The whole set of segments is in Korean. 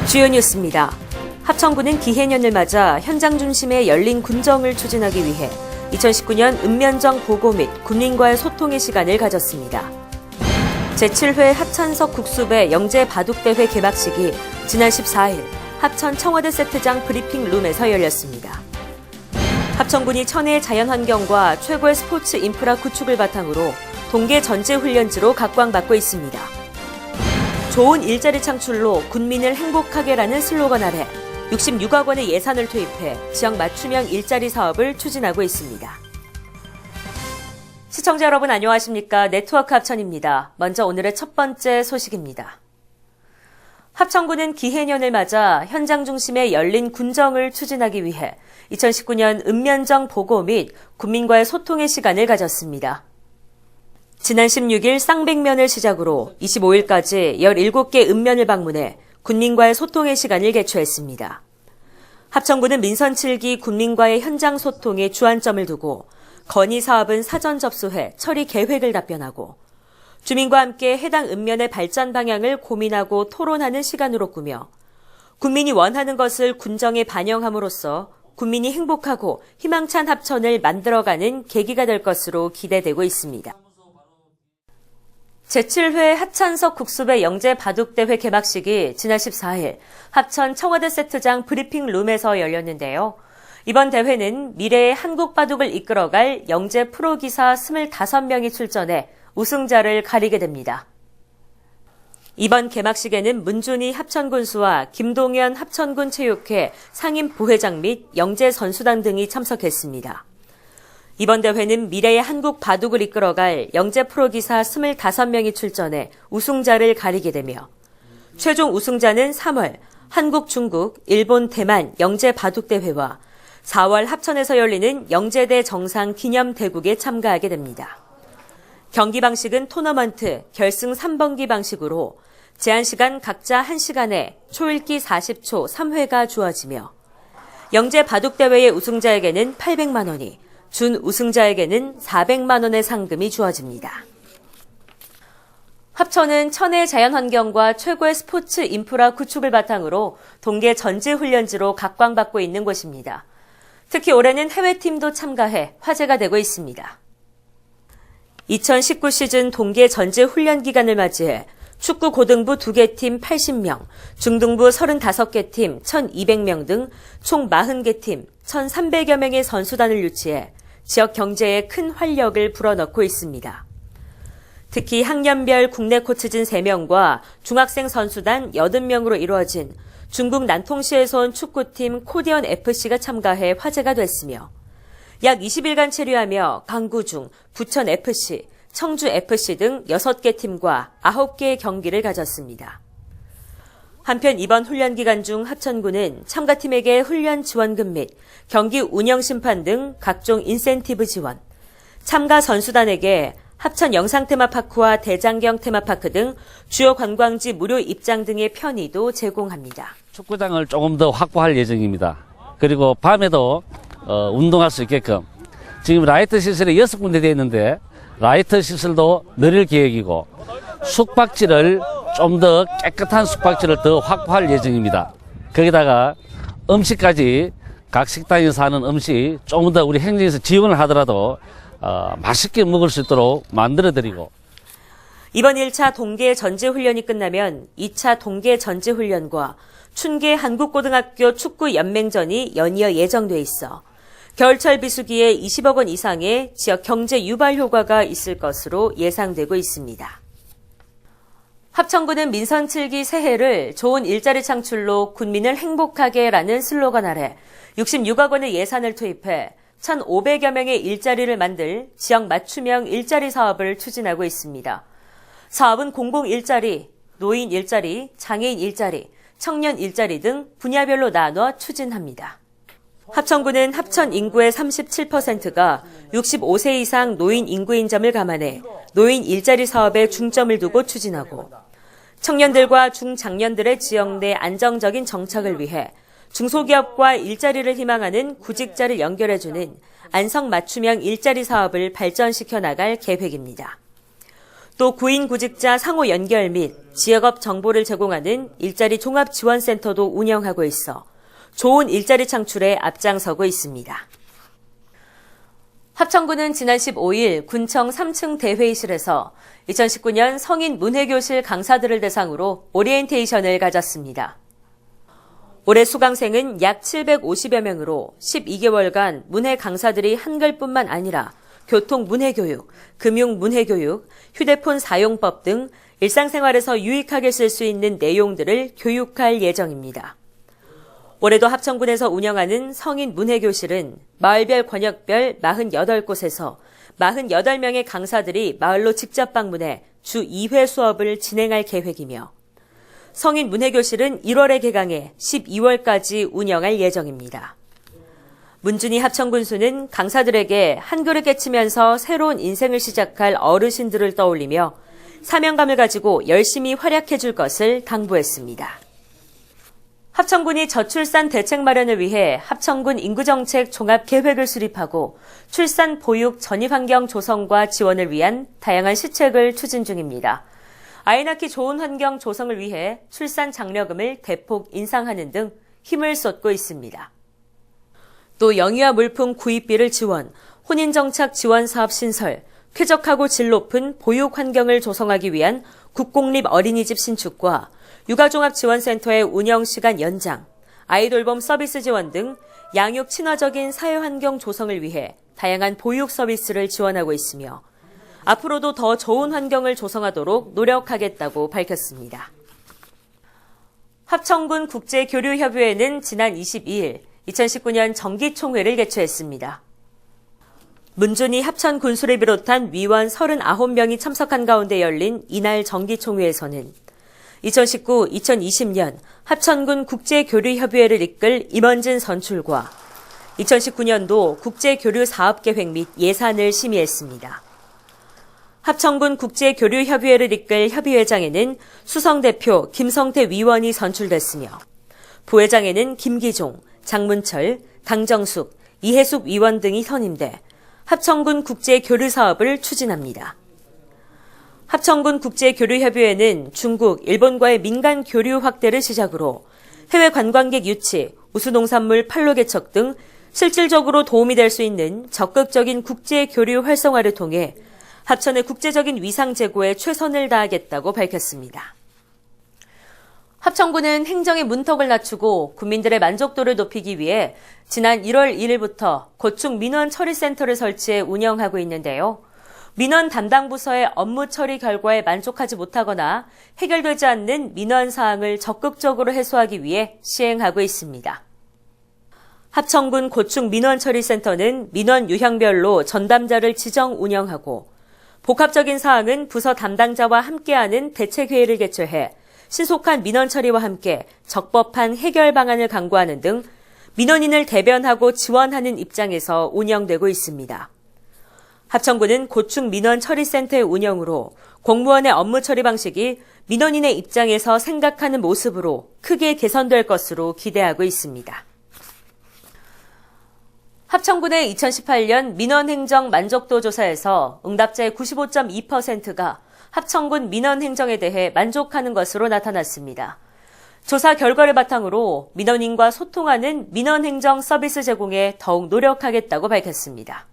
주요 뉴스입니다. 합천군은 기해년을 맞아 현장 중심의 열린 군정을 추진하기 위해 2019년 읍면정 보고 및 군민과의 소통의 시간을 가졌습니다. 제7회 합천석 국수배 영재 바둑대회 개막식이 지난 14일 합천 청와대 세트장 브리핑룸에서 열렸습니다. 합천군이 천혜의 자연환경과 최고의 스포츠 인프라 구축을 바탕으로 동계 전제훈련지로 각광받고 있습니다. 좋은 일자리 창출로 군민을 행복하게라는 슬로건 아래 66억 원의 예산을 투입해 지역 맞춤형 일자리 사업을 추진하고 있습니다. 시청자 여러분 안녕하십니까? 네트워크 합천입니다. 먼저 오늘의 첫 번째 소식입니다. 합천군은 기해년을 맞아 현장 중심의 열린 군정을 추진하기 위해 2019년 읍면정 보고 및 군민과의 소통의 시간을 가졌습니다. 지난 16일 쌍백면을 시작으로 25일까지 17개 읍면을 방문해 군민과의 소통의 시간을 개최했습니다. 합천군은 민선 7기 군민과의 현장 소통에 주안점을 두고 건의 사업은 사전 접수해 처리 계획을 답변하고 주민과 함께 해당 읍면의 발전 방향을 고민하고 토론하는 시간으로 꾸며 군민이 원하는 것을 군정에 반영함으로써 군민이 행복하고 희망찬 합천을 만들어가는 계기가 될 것으로 기대되고 있습니다. 제7회 합천석 국수배 영재 바둑대회 개막식이 지난 14일 합천 청와대 세트장 브리핑룸에서 열렸는데요. 이번 대회는 미래의 한국 바둑을 이끌어갈 영재 프로기사 25명이 출전해 우승자를 가리게 됩니다. 이번 개막식에는 문준희 합천군수와 김동현 합천군 체육회 상임 부회장 및 영재 선수단 등이 참석했습니다. 이번 대회는 미래의 한국 바둑을 이끌어갈 영재 프로기사 25명이 출전해 우승자를 가리게 되며 최종 우승자는 3월 한국, 중국, 일본, 대만 영재 바둑대회와 4월 합천에서 열리는 영재대 정상 기념대국에 참가하게 됩니다. 경기 방식은 토너먼트 결승 3번기 방식으로 제한시간 각자 1시간에 초읽기 40초 3회가 주어지며 영재 바둑대회의 우승자에게는 800만 원이 준 우승자에게는 400만 원의 상금이 주어집니다. 합천은 천혜의 자연환경과 최고의 스포츠 인프라 구축을 바탕으로 동계 전지훈련지로 각광받고 있는 곳입니다. 특히 올해는 해외팀도 참가해 화제가 되고 있습니다. 2019 시즌 동계 전지훈련 기간을 맞이해 축구 고등부 2개 팀 80명, 중등부 35개 팀 1,200명 등 총 40개 팀 1,300여 명의 선수단을 유치해 지역 경제에 큰 활력을 불어넣고 있습니다. 특히 학년별 국내 코치진 3명과 중학생 선수단 80명으로 이루어진 중국 난통시에서 온 축구팀 코디언 FC가 참가해 화제가 됐으며 약 20일간 체류하며 강구중, 부천 FC, 청주 FC 등 6개 팀과 9개의 경기를 가졌습니다. 한편 이번 훈련 기간 중 합천군은 참가팀에게 훈련 지원금 및 경기 운영 심판 등 각종 인센티브 지원, 참가 선수단에게 합천 영상테마파크와 대장경 테마파크 등 주요 관광지 무료 입장 등의 편의도 제공합니다. 축구장을 조금 더 확보할 예정입니다. 그리고 밤에도 운동할 수 있게끔 지금 라이트 시설이 6군데 되어 있는데 라이트 시설도 늘릴 계획이고 숙박지를 좀 더 깨끗한 숙박지를 더 확보할 예정입니다. 거기다가 음식까지 각 식당에서 하는 음식 좀 더 우리 행정에서 지원을 하더라도 맛있게 먹을 수 있도록 만들어드리고 이번 1차 동계 전지훈련이 끝나면 2차 동계 전지훈련과 춘계 한국고등학교 축구연맹전이 연이어 예정돼 있어 겨울철 비수기에 20억 원 이상의 지역 경제 유발 효과가 있을 것으로 예상되고 있습니다. 합천군은 민선 7기 새해를 좋은 일자리 창출로 군민을 행복하게라는 슬로건 아래 66억 원의 예산을 투입해 1,500여 명의 일자리를 만들 지역 맞춤형 일자리 사업을 추진하고 있습니다. 사업은 공공 일자리, 노인 일자리, 장애인 일자리, 청년 일자리 등 분야별로 나눠 추진합니다. 합천군은 합천 인구의 37%가 65세 이상 노인 인구인 점을 감안해 노인 일자리 사업에 중점을 두고 추진하고 청년들과 중장년들의 지역 내 안정적인 정착을 위해 중소기업과 일자리를 희망하는 구직자를 연결해주는 안성 맞춤형 일자리 사업을 발전시켜 나갈 계획입니다. 또 구인 구직자 상호 연결 및 지역업 정보를 제공하는 일자리 종합지원센터도 운영하고 있어 좋은 일자리 창출에 앞장서고 있습니다. 합천군은 지난 15일 군청 3층 대회의실에서 2019년 성인 문해교실 강사들을 대상으로 오리엔테이션을 가졌습니다. 올해 수강생은 약 750여 명으로 12개월간 문해 강사들이 한글뿐만 아니라 교통 문해교육, 금융 문해교육, 휴대폰 사용법 등 일상생활에서 유익하게 쓸 수 있는 내용들을 교육할 예정입니다. 올해도 합천군에서 운영하는 성인 문해교실은 마을별 권역별 48곳에서 48명의 강사들이 마을로 직접 방문해 주 2회 수업을 진행할 계획이며 성인 문해교실은 1월에 개강해 12월까지 운영할 예정입니다. 문준희 합천군수는 강사들에게 한글을 깨치면서 새로운 인생을 시작할 어르신들을 떠올리며 사명감을 가지고 열심히 활약해 줄 것을 당부했습니다. 합천군이 저출산 대책 마련을 위해 합천군 인구정책 종합계획을 수립하고 출산 보육 전입환경 조성과 지원을 위한 다양한 시책을 추진 중입니다. 아이 낳기 좋은 환경 조성을 위해 출산 장려금을 대폭 인상하는 등 힘을 쏟고 있습니다. 또 영유아 물품 구입비를 지원, 혼인정착 지원 사업 신설, 쾌적하고 질 높은 보육 환경을 조성하기 위한 국공립 어린이집 신축과 육아종합지원센터의 운영시간 연장, 아이돌봄 서비스 지원 등 양육 친화적인 사회환경 조성을 위해 다양한 보육 서비스를 지원하고 있으며 앞으로도 더 좋은 환경을 조성하도록 노력하겠다고 밝혔습니다. 합천군 국제교류협의회는 지난 22일 2019년 정기총회를 개최했습니다. 문준희 합천군수를 비롯한 위원 39명이 참석한 가운데 열린 이날 정기총회에서는 2019-2020년 합천군 국제교류협의회를 이끌 임원진 선출과 2019년도 국제교류사업계획 및 예산을 심의했습니다. 합천군 국제교류협의회를 이끌 협의회장에는 수성대표 김성태 위원이 선출됐으며 부회장에는 김기종, 장문철, 강정숙, 이해숙 위원 등이 선임돼 합천군 국제교류사업을 추진합니다. 합천군 국제교류협의회는 중국, 일본과의 민간 교류 확대를 시작으로 해외 관광객 유치, 우수농산물 판로 개척 등 실질적으로 도움이 될 수 있는 적극적인 국제교류 활성화를 통해 합천의 국제적인 위상 제고에 최선을 다하겠다고 밝혔습니다. 합천군은 행정의 문턱을 낮추고 국민들의 만족도를 높이기 위해 지난 1월 1일부터 고충 민원 처리센터를 설치해 운영하고 있는데요. 민원 담당 부서의 업무 처리 결과에 만족하지 못하거나 해결되지 않는 민원 사항을 적극적으로 해소하기 위해 시행하고 있습니다. 합천군 고충 민원 처리센터는 민원 유형별로 전담자를 지정 운영하고 복합적인 사항은 부서 담당자와 함께하는 대책회의를 개최해 신속한 민원 처리와 함께 적법한 해결 방안을 강구하는 등 민원인을 대변하고 지원하는 입장에서 운영되고 있습니다. 합천군은 고충 민원 처리센터의 운영으로 공무원의 업무 처리 방식이 민원인의 입장에서 생각하는 모습으로 크게 개선될 것으로 기대하고 있습니다. 합천군의 2018년 민원행정 만족도 조사에서 응답자의 95.2%가 합천군 민원행정에 대해 만족하는 것으로 나타났습니다. 조사 결과를 바탕으로 민원인과 소통하는 민원행정 서비스 제공에 더욱 노력하겠다고 밝혔습니다.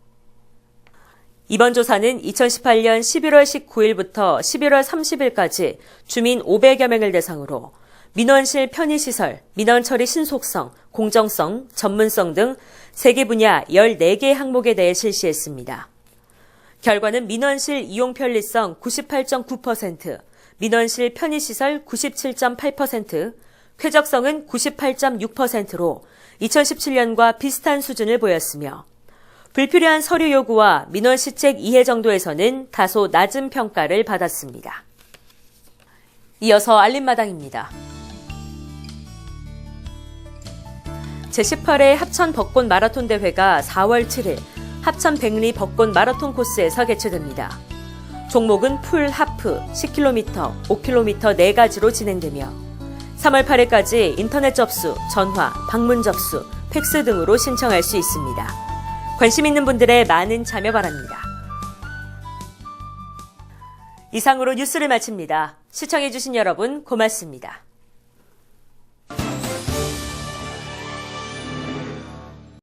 이번 조사는 2018년 11월 19일부터 11월 30일까지 주민 500여 명을 대상으로 민원실 편의시설, 민원처리 신속성, 공정성, 전문성 등 3개 분야 14개 항목에 대해 실시했습니다. 결과는 민원실 이용 편리성 98.9%, 민원실 편의시설 97.8%, 쾌적성은 98.6%로 2017년과 비슷한 수준을 보였으며 불필요한 서류 요구와 민원 시책 이해 정도에서는 다소 낮은 평가를 받았습니다. 이어서 알림마당입니다. 제18회 합천 벚꽃 마라톤 대회가 4월 7일 합천 백리 벚꽃 마라톤 코스에서 개최됩니다. 종목은 풀, 하프, 10km, 5km 4가지로 진행되며 3월 8일까지 인터넷 접수, 전화, 방문 접수, 팩스 등으로 신청할 수 있습니다. 관심 있는 분들의 많은 참여 바랍니다. 이상으로 뉴스를 마칩니다. 시청해주신 여러분 고맙습니다.